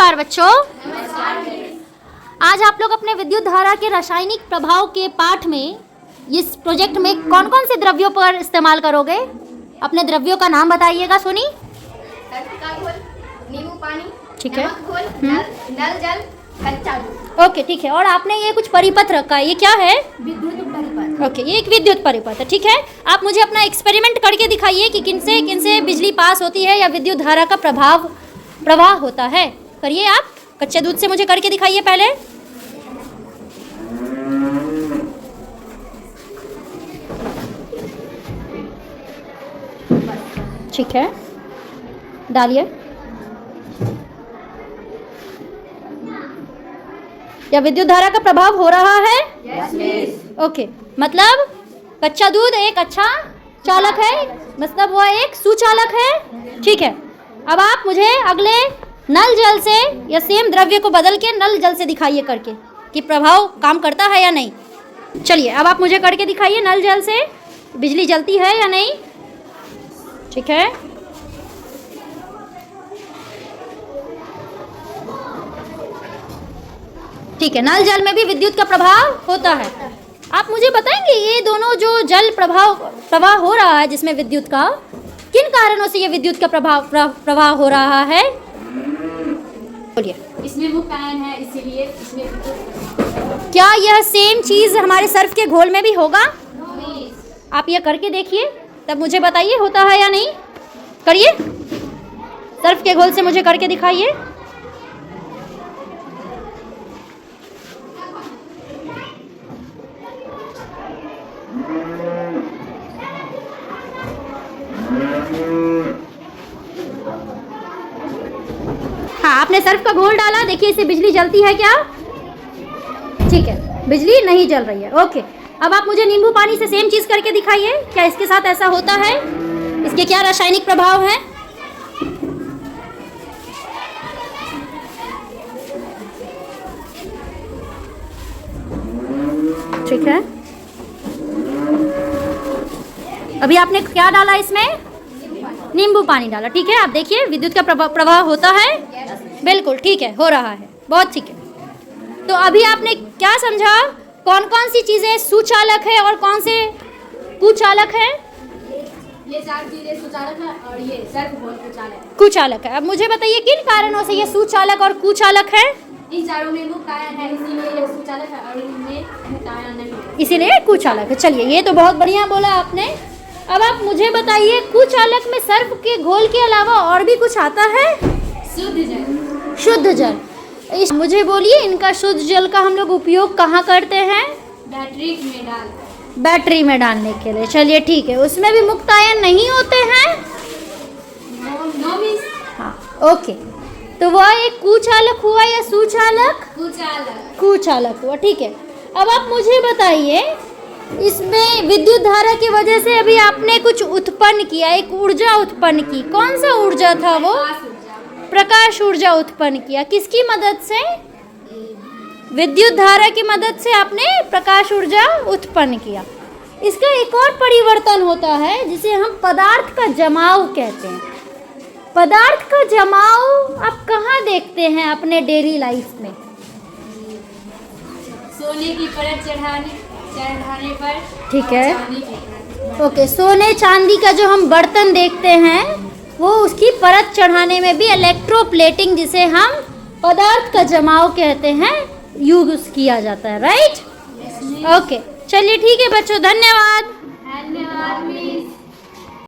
नमस्कार बच्चों। आज आप लोग अपने विद्युत धारा के रासायनिक प्रभाव के पाठ में इस प्रोजेक्ट में कौन कौन से द्रव्यों पर इस्तेमाल करोगे? अपने द्रव्यों का नाम बताइएगा। सोनी। नींबू पानी, ठीक है। नमक घोल, नल जल, कच्चा दूध। ओके, ठीक है। और आपने ये कुछ परिपथ रखा है, ये क्या है? विद्युत परिपथ। ओके, ये एक विद्युत परिपथ है। ठीक है, आप मुझे अपना एक्सपेरिमेंट करके दिखाइए कि किनसे किनसे बिजली पास होती है या विद्युत धारा का प्रवाह होता है। करिए आप। कच्चे दूध से मुझे करके दिखाइए पहले। ठीक है, डालिए। या विद्युत धारा का प्रभाव हो रहा है? Yes miss. ओके, मतलब कच्चा दूध एक अच्छा चालक है, मतलब वह एक सुचालक है। ठीक है, अब आप मुझे अगले नल जल से या सेम द्रव्य को बदल के नल जल से दिखाइए करके कि प्रभाव काम करता है या नहीं। चलिए, अब आप मुझे करके दिखाइए नल जल से बिजली जलती है या नहीं। ठीक है, ठीक है। नल जल में भी विद्युत का प्रभाव होता है। आप मुझे बताएंगे ये दोनों जो जल प्रवाह हो रहा है जिसमें विद्युत का, किन कारणों से ये विद्युत का प्रवाह हो रहा है? बोलिए। इसमें मुक्त आयन है, इसीलिए इसमें। क्या यह सेम चीज हमारे सर्फ के घोल में भी होगा? आप ये करके देखिए, तब मुझे बताइए होता है या नहीं। करिए, सर्फ के घोल से मुझे करके दिखाइए। हाँ, आपने सर्फ का घोल डाला, देखिए इससे बिजली जलती है क्या? ठीक है, बिजली नहीं जल रही है। ओके, अब आप मुझे नींबू पानी से सेम चीज करके दिखाइए। क्या इसके साथ ऐसा होता है? इसके क्या रासायनिक प्रभाव हैं? ठीक है, अभी आपने क्या डाला इसमें? नींबू पानी डाला। ठीक है, आप देखिए विद्युत का प्रवाह होता है। बिल्कुल ठीक है, हो रहा है। बहुत ठीक है। तो अभी आपने क्या समझा? कौन कौन सी चीजें सुचालक है और कौन से कुचालक है? ये चार चीजें सुचालक है और ये सर्फ घोल कुचालक है। अब मुझे बताइए किन कारणों से ये सुचालक और कुचालक है? इन चारों में मुक्त आयन है, इसीलिए ये सुचालक है और इनमें मुक्त आयन नहीं है, इसीलिए कुचालक है। चलिए, ये तो बहुत बढ़िया बोला आपने। अब आप मुझे बताइए कुचालक में सर्फ के घोल के अलावा और भी कुछ आता है? शुद्ध जल। शुद्ध जल। मुझे बोलिए इनका शुद्ध जल का हम लोग उपयोग कहाँ करते हैं? बैटरी में डालने के लिए। चलिए ठीक है, उसमें भी मुक्त आयन नहीं होते हैं? No miss. हाँ, ओके। तो वह एक कुचालक हुआ या सुचालक? कुचालक हुआ। ठीक है, अब आप मुझे बताइए इसमें विद्युत धारा की वजह से अभी आपने कुछ उत्पन्न किया, एक ऊर्जा उत्पन्न की। कौन सा ऊर्जा था वो? प्रकाश ऊर्जा उत्पन्न किया। किसकी मदद से? विद्युत धारा की मदद से आपने प्रकाश ऊर्जा उत्पन्न किया। इसका एक और परिवर्तन होता है जिसे हम पदार्थ का जमाव कहते हैं। पदार्थ का जमाव आप कहाँ देखते हैं अपने डेली लाइफ में? सोने की परत चढ़ाने पर। ठीक है, ओके। सोने चांदी का जो हम बर्तन देखते हैं वो उसकी परत चढ़ाने में भी इलेक्ट्रोप्लेटिंग, जिसे हम पदार्थ का जमाव कहते हैं, यूज किया जाता है। राइट? ओके, चलिए ठीक है बच्चों, धन्यवाद।